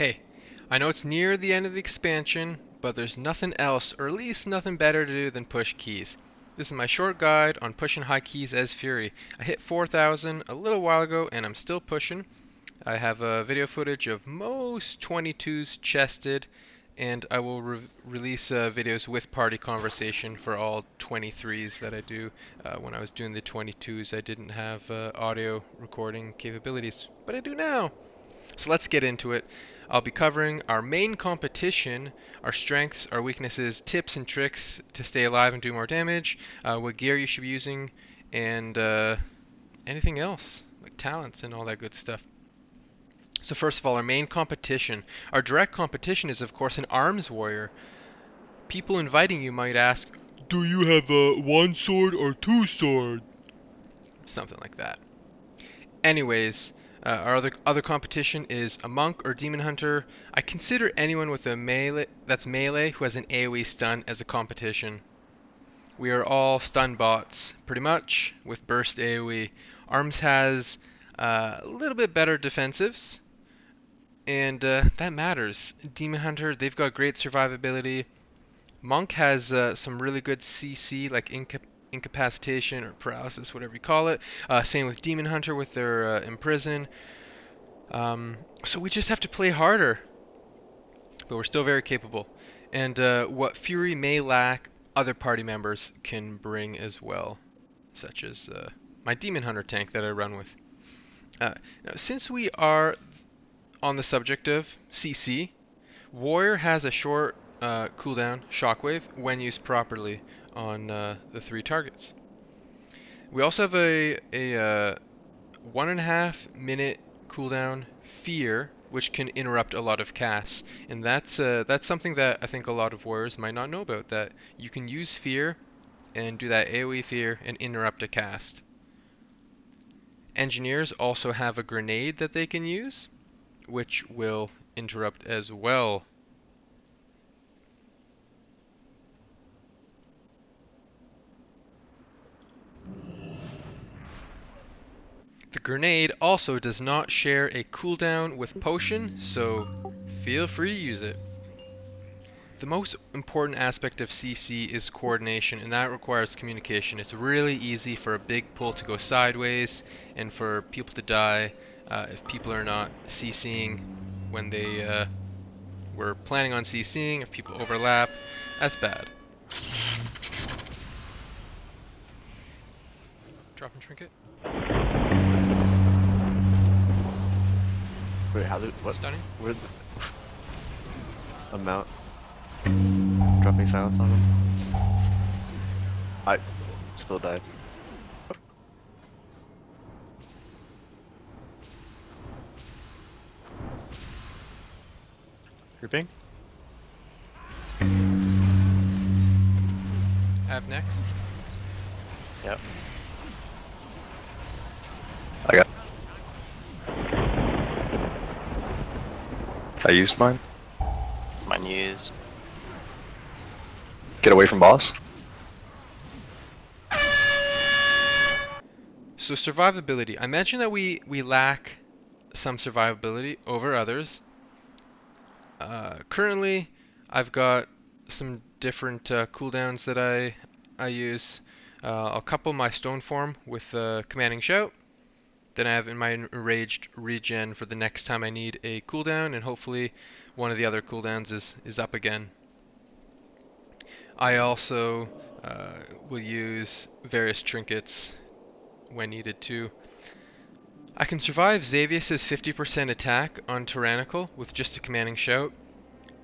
Hey, I know it's near the end of the expansion, but there's nothing else, or at least nothing better to do than push keys. This is my short guide on pushing high keys as Fury. I hit 4,000 a little while ago and I'm still pushing. I have video footage of most 22s chested, and I will release videos with party conversation for all 23s that I do. When I was doing the 22s, I didn't have audio recording capabilities, but I do now. So let's get into it. I'll be covering our main competition, our strengths, our weaknesses, tips and tricks to stay alive and do more damage, what gear you should be using, and anything else, like talents and all that good stuff. So first of all, our main competition. Our direct competition is of course an arms warrior. People inviting you might ask, do you have one sword or two swords? Something like that. Anyways, our other competition is a monk or demon hunter. I consider anyone with a melee who has an AoE stun as a competition. We are all stun bots, pretty much, with burst AoE. Arms has a little bit better defensives, and that matters. Demon hunter, they've got great survivability. Monk has some really good CC, like incapacitation or paralysis, whatever you call it. Same with Demon Hunter with their Imprison. So we just have to play harder, but we're still very capable. And what Fury may lack, other party members can bring as well, such as my Demon Hunter tank that I run with. Now, since we are on the subject of CC, Warrior has a short cooldown, Shockwave, when used properly on the three targets. We also have a 1.5 minute cooldown, Fear, which can interrupt a lot of casts, and that's something that I think a lot of warriors might not know about. That you can use Fear and do that AoE Fear and interrupt a cast. Engineers also have a grenade that they can use, which will interrupt as well. The grenade also does not share a cooldown with potion, so feel free to use it. The most important aspect of CC is coordination, and that requires communication. It's really easy for a big pull to go sideways and for people to die if people are not CCing when they were planning on CCing. If people overlap, that's bad. Drop and trinket. Wait, how did what? Stunning. Where the amount? Dropping silence on him. I still died. Grouping? Have next. Yep. I got. I used mine. Mine used. Get away from boss. So survivability. I mentioned that we lack some survivability over others. Currently, I've got some different cooldowns that I use. I'll couple my stone form with commanding shout. Then I have in my enraged regen for the next time I need a cooldown, and hopefully one of the other cooldowns is up again. I also will use various trinkets when needed too. I can survive Xavius's 50% attack on Tyrannical with just a commanding shout.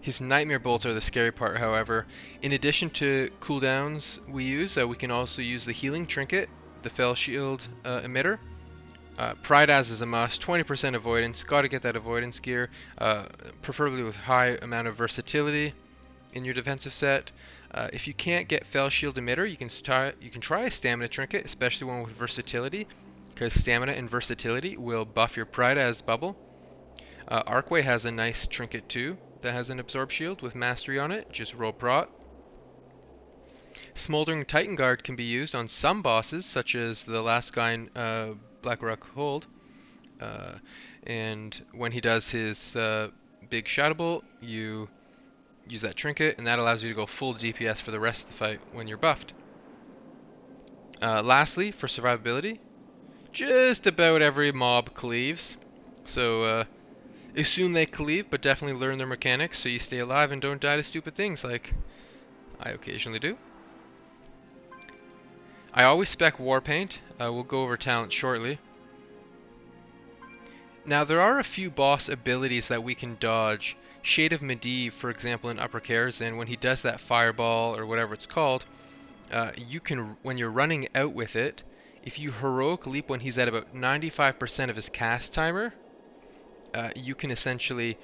His Nightmare Bolts are the scary part, however. In addition to cooldowns we use, we can also use the healing trinket, the Fell Shield emitter. Pride as is a must, 20% avoidance, gotta get that avoidance gear, preferably with high amount of versatility in your defensive set. If you can't get Fell Shield emitter, you can try a stamina trinket, especially one with versatility, because stamina and versatility will buff your Pride as bubble. Arcway has a nice trinket too that has an absorb shield with mastery on it, just roll prot. Smoldering Titan Guard can be used on some bosses, such as the last guy in Black Rock Hold, and when he does his big Shadow Bolt, you use that trinket, and that allows you to go full DPS for the rest of the fight when you're buffed. Lastly, for survivability, just about every mob cleaves. So assume they cleave, but definitely learn their mechanics so you stay alive and don't die to stupid things like I occasionally do. I always spec Warpaint. We'll go over talent shortly. Now there are a few boss abilities that we can dodge. Shade of Medivh, for example, in upper cares, and when he does that fireball or whatever it's called, you can, when you're running out with it, if you heroic leap when he's at about 95% of his cast timer, you can essentially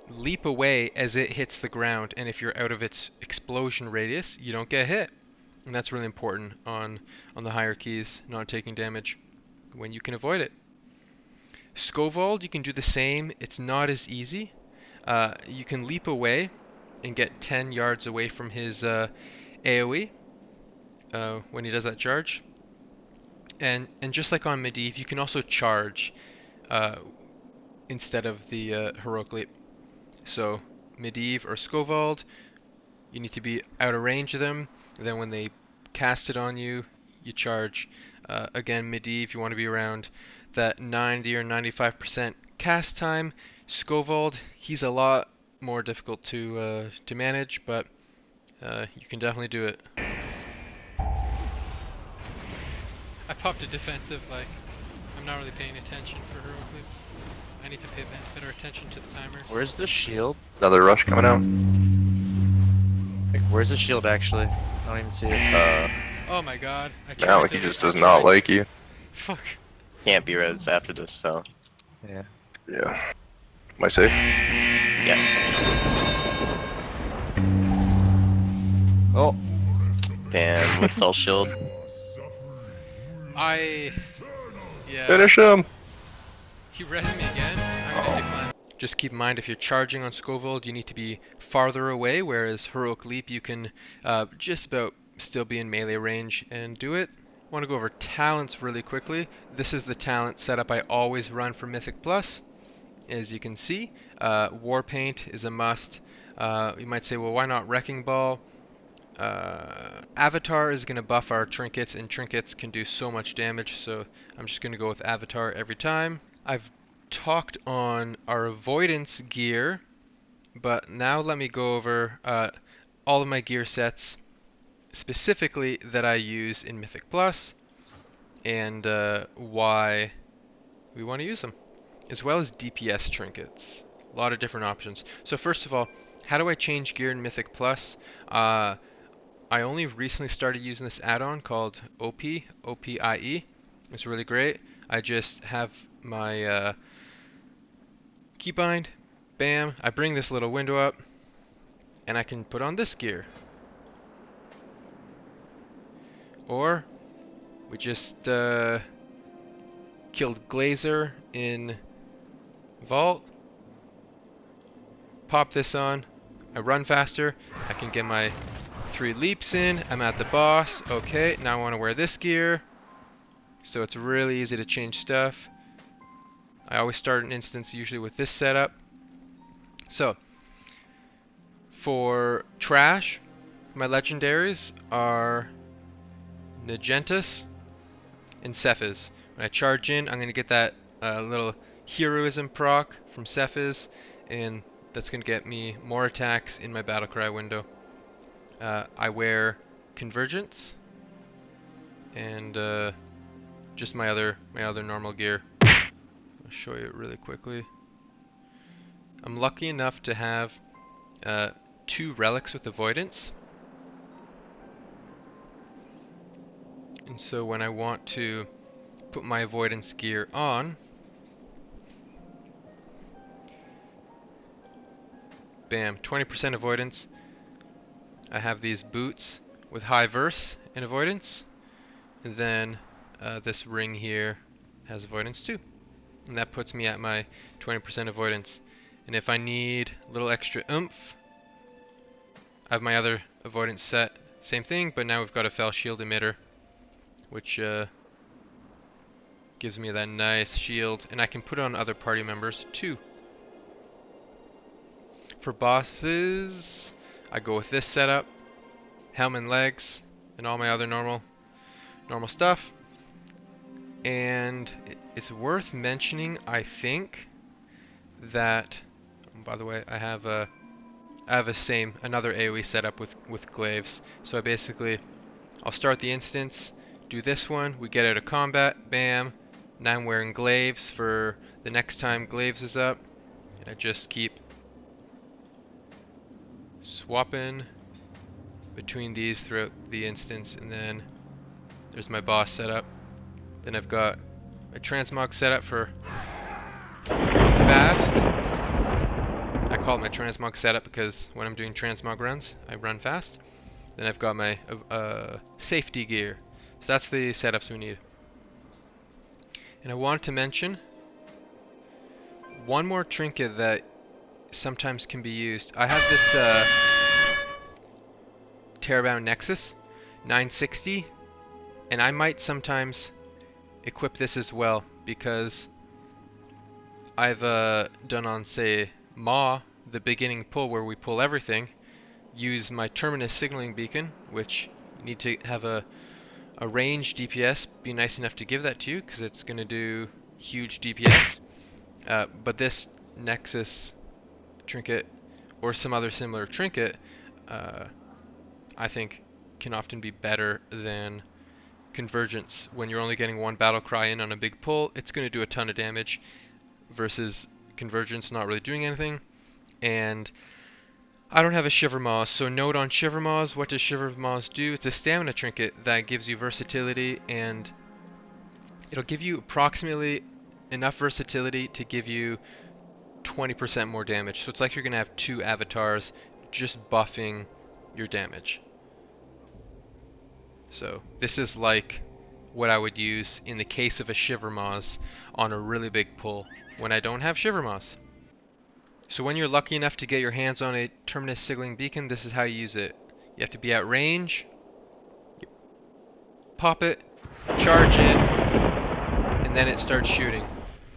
leap away as it hits the ground, and if you're out of its explosion radius, you don't get hit. And that's really important on the higher keys, not taking damage when you can avoid it. Skovald, you can do the same. It's not as easy. You can leap away and get 10 yards away from his AoE when he does that charge. And just like on Medivh, you can also charge instead of the heroic leap. So Medivh or Skovald, you need to be out of range of them. And then when they cast it on you, you charge. Again, Medivh, you want to be around that 90 or 95% cast time. Skovald, he's a lot more difficult to manage, but you can definitely do it. I popped a defensive, like, I'm not really paying attention for heroic leaps. I need to pay better attention to the timer. Where's the shield? Another rush coming out. Like, where's the shield actually? I don't even see it. Oh my god. Now he just does not like you. Fuck. Can't be res after this, so. Yeah. Yeah. Am I safe? Yeah. Oh. Damn, with fell shield. Yeah. Finish him! He res me again. I'm gonna decline. Just keep in mind, if you're charging on Skovald, you need to be farther away, whereas Heroic Leap, you can just about still be in melee range and do it. I want to go over talents really quickly. This is the talent setup I always run for Mythic Plus. As you can see, Warpaint is a must. You might say, well, why not Wrecking Ball? Avatar is going to buff our trinkets, and trinkets can do so much damage, so I'm just going to go with Avatar every time. I've talked on our avoidance gear, but now let me go over all of my gear sets specifically that I use in Mythic Plus and why we want to use them, as well as DPS trinkets. A lot of different options. So first of all, how do I change gear in Mythic Plus? I only recently started using this add-on called OPIE. It's really great. I just have my keybind, bam, I bring this little window up, and I can put on this gear. Or we just killed Glazer in Vault. Pop this on. I run faster. I can get my 3 leaps in. I'm at the boss. Okay, now I want to wear this gear. So it's really easy to change stuff. I always start an instance usually with this setup. So for trash, my legendaries are Nagentus and Cephes. When I charge in, I'm going to get that little heroism proc from Cephes, and that's going to get me more attacks in my Battlecry window. I wear Convergence and just my other normal gear. I'll show you it really quickly. I'm lucky enough to have 2 relics with avoidance. And so when I want to put my avoidance gear on, bam, 20% avoidance. I have these boots with high verse and avoidance. And then this ring here has avoidance too. And that puts me at my 20% avoidance. And if I need a little extra oomph, I have my other avoidance set. Same thing, but now we've got a fell shield emitter, which gives me that nice shield, and I can put it on other party members too. For bosses, I go with this setup, helm and legs, and all my other normal stuff. And it's worth mentioning, I think, that, by the way, I have another AoE setup with glaives. So I'll start the instance, do this one, we get out of combat, bam. Now I'm wearing glaives for the next time glaives is up, and I just keep swapping between these throughout the instance, and then there's my boss setup. Then I've got a transmog setup for going fast. I call it my transmog setup because when I'm doing transmog runs, I run fast. Then I've got my safety gear. So that's the setups we need. And I wanted to mention one more trinket that sometimes can be used. I have this Terrorbound Nexus 960, and I might sometimes equip this as well because I've done on, say, Maw, the beginning pull where we pull everything, use my Terminus signaling beacon, which you need to have a range DPS be nice enough to give that to you because it's going to do huge DPS. But this Nexus trinket or some other similar trinket, I think can often be better than Convergence. When you're only getting one battle cry in on a big pull, it's going to do a ton of damage versus Convergence not really doing anything. And I don't have a Shiver Maws, so note on Shiver Maws, what does Shiver Maws do? It's a stamina trinket that gives you versatility, and it'll give you approximately enough versatility to give you 20% more damage. So it's like you're going to have two avatars just buffing your damage. So this is like what I would use in the case of a Shiver Maws on a really big pull when I don't have Shiver Maws. So when you're lucky enough to get your hands on a Terminus signaling beacon, this is how you use it. You have to be at range, you pop it, charge it, and then it starts shooting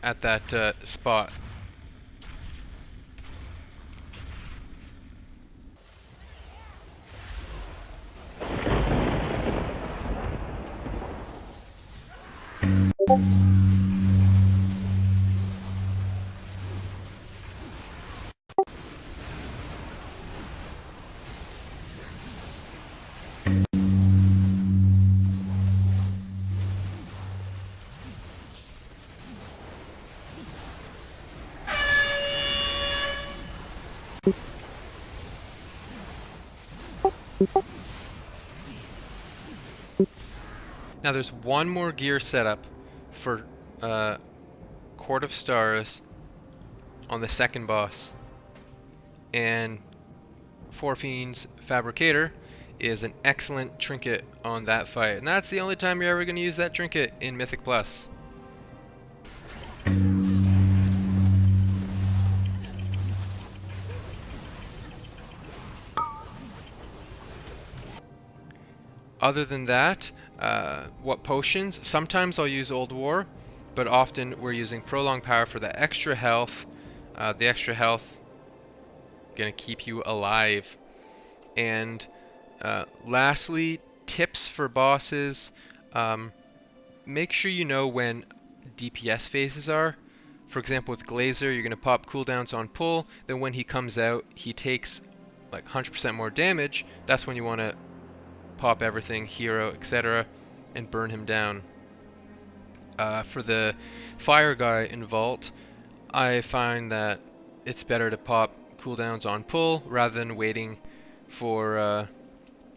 at that spot. Now there's one more gear setup for Court of Stars on the second boss, and Four Fiends Fabricator is an excellent trinket on that fight, and that's the only time you're ever going to use that trinket in Mythic Plus. Other than that, what potions? Sometimes I'll use Old War, but often we're using Prolonged Power for the extra health. The extra health gonna keep you alive. And lastly, tips for bosses. Make sure you know when DPS phases are. For example, with Glazer, you're gonna pop cooldowns on pull. Then when he comes out, he takes like 100% more damage. That's when you want to pop everything, hero, etc., and burn him down. For the fire guy in Vault, I find that it's better to pop cooldowns on pull rather than waiting for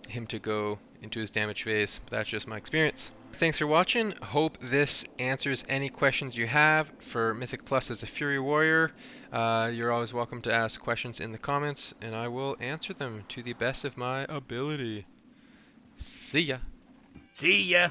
him to go into his damage phase. But that's just my experience. Thanks for watching. Hope this answers any questions you have for Mythic Plus as a Fury Warrior. You're always welcome to ask questions in the comments, and I will answer them to the best of my ability. See ya. See ya.